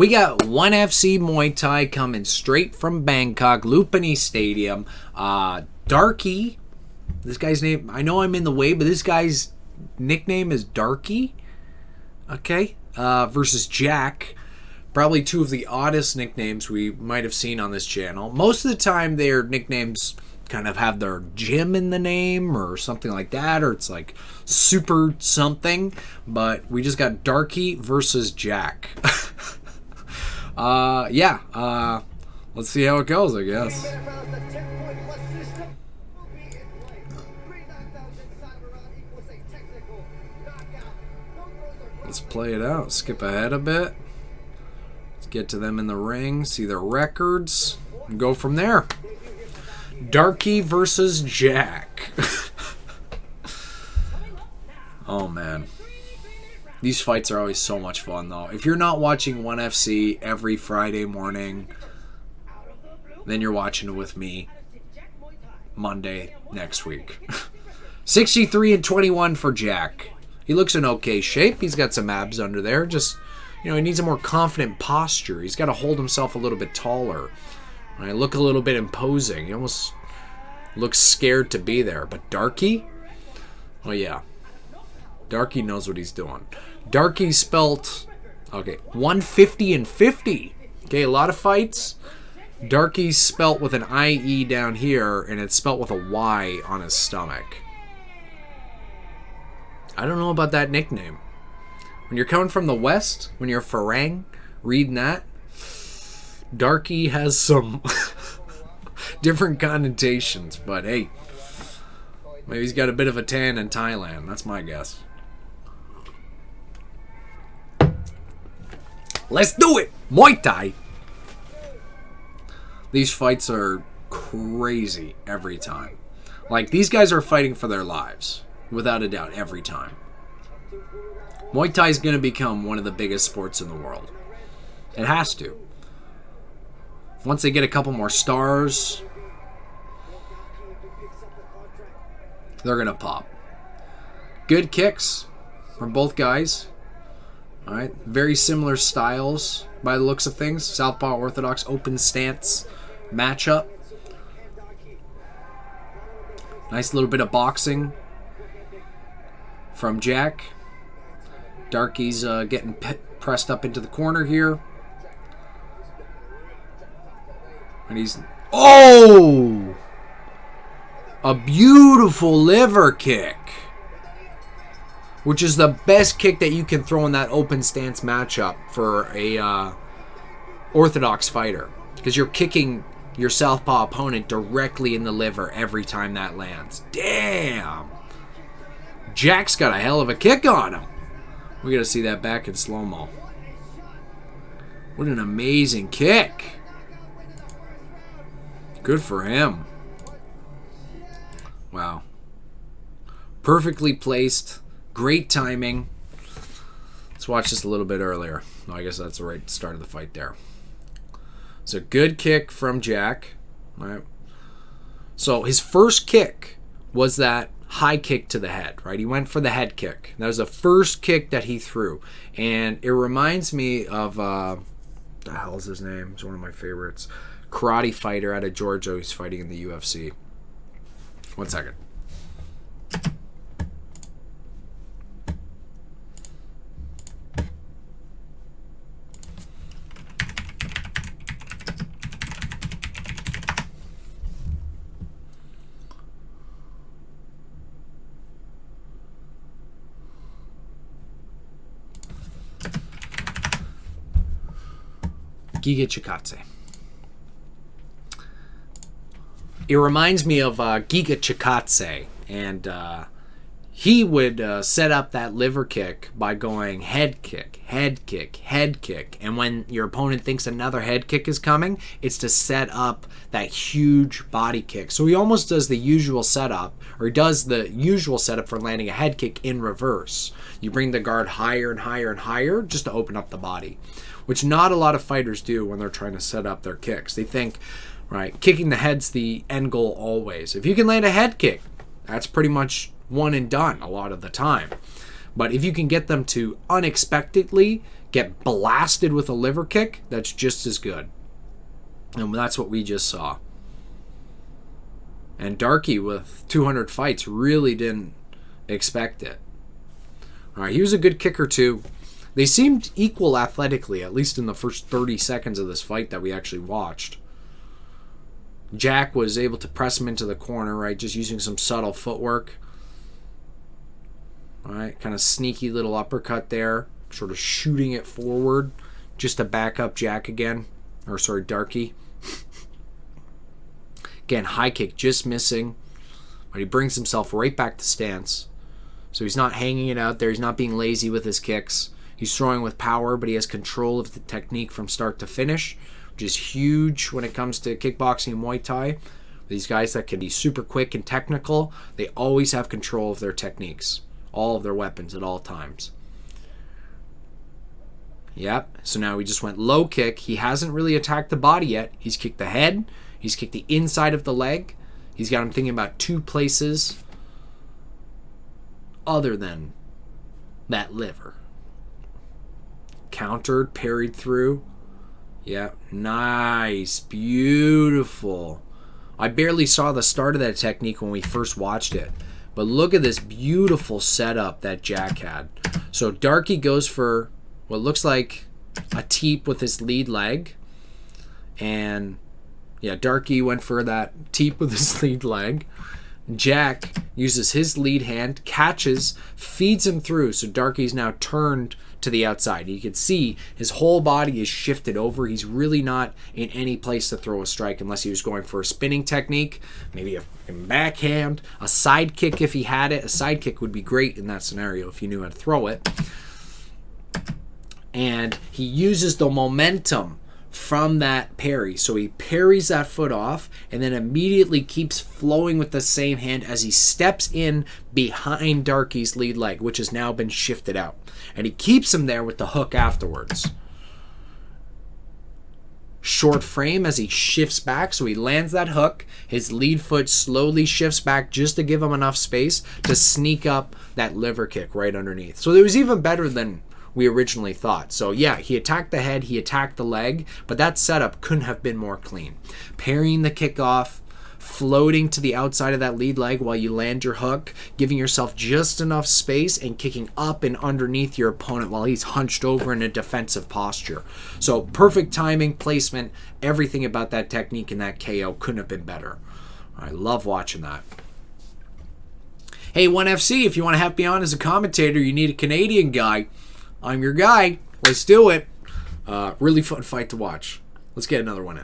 We got 1FC Muay Thai coming straight from Bangkok, Lumpini Stadium. Darky, this guy's name, I know I'm in the way, but this guy's nickname is Darky. Okay, versus Jack. Probably two of the oddest nicknames we might have seen on this channel. Most of the time, their nicknames kind of have their gym in the name or something like that, or it's like super something. But we just got Darky versus Jack. Let's see how it goes, I guess. Let's play it out. Skip ahead a bit. Let's get to them in the ring, see their records, and go from there. Darky versus Jack. Oh, man. These fights are always so much fun, though. If you're not watching 1FC every Friday morning, then you're watching it with me Monday next week. 63-21 for Jack. He looks in okay shape. He's got some abs under there. Just, he needs a more confident posture. He's got to hold himself a little bit taller. Right? Look a little bit imposing. He almost looks scared to be there. But Darky? Oh, yeah. Darky knows what he's doing. Darky spelt, 150 and 50. Okay, a lot of fights. Darky's spelt with an IE down here, and it's spelt with a Y on his stomach. I don't know about that nickname. When you're coming from the West, when you're Farang, reading that, Darky has some different connotations. But hey, maybe he's got a bit of a tan in Thailand. That's my guess. Let's do it! Muay Thai! These fights are crazy every time. Like, these guys are fighting for their lives. Without a doubt, every time. Muay Thai is going to become one of the biggest sports in the world. It has to. Once they get a couple more stars, they're going to pop. Good kicks from both guys. All right, very similar styles by the looks of things. Southpaw Orthodox open stance matchup. Nice little bit of boxing from Jack. Darky's getting pressed up into the corner here. And he's... Oh! A beautiful liver kick. Which is the best kick that you can throw in that open stance matchup for a orthodox fighter. Because you're kicking your southpaw opponent directly in the liver every time that lands. Damn! Jack's got a hell of a kick on him. We gotta see that back in slow-mo. What an amazing kick. Good for him. Wow. Perfectly placed. Great timing. Let's watch this a little bit earlier. No, I guess that's the right start of the fight there. It's a good kick from Jack. All right. So his first kick was that high kick to the head, right? He went for the head kick. That was the first kick that he threw. And it reminds me of, what the hell is his name? He's one of my favorites. Karate fighter out of Georgia who's fighting in the UFC. 1 second. Giga Chikadze. It reminds me of Giga Chikadze, and he would set up that liver kick by going head kick, head kick, head kick, and when your opponent thinks another head kick is coming, it's to set up that huge body kick. So he almost does the usual setup, or he does the usual setup for landing a head kick in reverse. You bring the guard higher and higher and higher just to open up the body, which not a lot of fighters do when they're trying to set up their kicks. They think, right, kicking the head's the end goal always. If you can land a head kick, that's pretty much one and done a lot of the time. But if you can get them to unexpectedly get blasted with a liver kick, that's just as good. And that's what we just saw. And Darky, with 200 fights, really didn't expect it. All right, he was a good kicker too. They seemed equal athletically, at least in the first 30 seconds of this fight that we actually watched. Jack was able to press him into the corner, right, just using some subtle footwork. All right, kind of sneaky little uppercut there, sort of shooting it forward just to back up Jack again. Or, sorry, Darky. Again, high kick just missing, but he brings himself right back to stance. So he's not hanging it out there. He's not being lazy with his kicks. He's throwing with power, but he has control of the technique from start to finish, which is huge when it comes to kickboxing and Muay Thai. These guys that can be super quick and technical, they always have control of their techniques, all of their weapons at all times. Yep, so now we just went low kick. He hasn't really attacked the body yet. He's kicked the head. He's kicked the inside of the leg. He's got him thinking about two places other than that liver. Countered, parried through. Yeah, nice, beautiful. I barely saw the start of that technique when we first watched it. But look at this beautiful setup that Jack had. So Darky goes for what looks like a teep with his lead leg. And yeah, Darky went for that teep with his lead leg. Jack uses his lead hand, catches, feeds him through. So Darky's now turned to the outside. You can see his whole body is shifted over. He's really not in any place to throw a strike unless he was going for a spinning technique, maybe a backhand, a side kick if he had it. A side kick would be great in that scenario if you knew how to throw it. And he uses the momentum from that parry. So he parries that foot off and then immediately keeps flowing with the same hand as he steps in behind Darky's lead leg, which has now been shifted out. And he keeps him there with the hook afterwards. Short frame as he shifts back. So he lands that hook. His lead foot slowly shifts back just to give him enough space to sneak up that liver kick right underneath. So it was even better than we originally thought. So yeah, he attacked the head, he attacked the leg, but that setup couldn't have been more clean. Parrying the kick off, floating to the outside of that lead leg while you land your hook, giving yourself just enough space and kicking up and underneath your opponent while he's hunched over in a defensive posture. So perfect timing, placement, everything about that technique and that KO couldn't have been better. I love watching that. Hey, 1FC, if you want to have me on as a commentator, you need a Canadian guy. I'm your guy. Let's do it. Really fun fight to watch. Let's get another one in.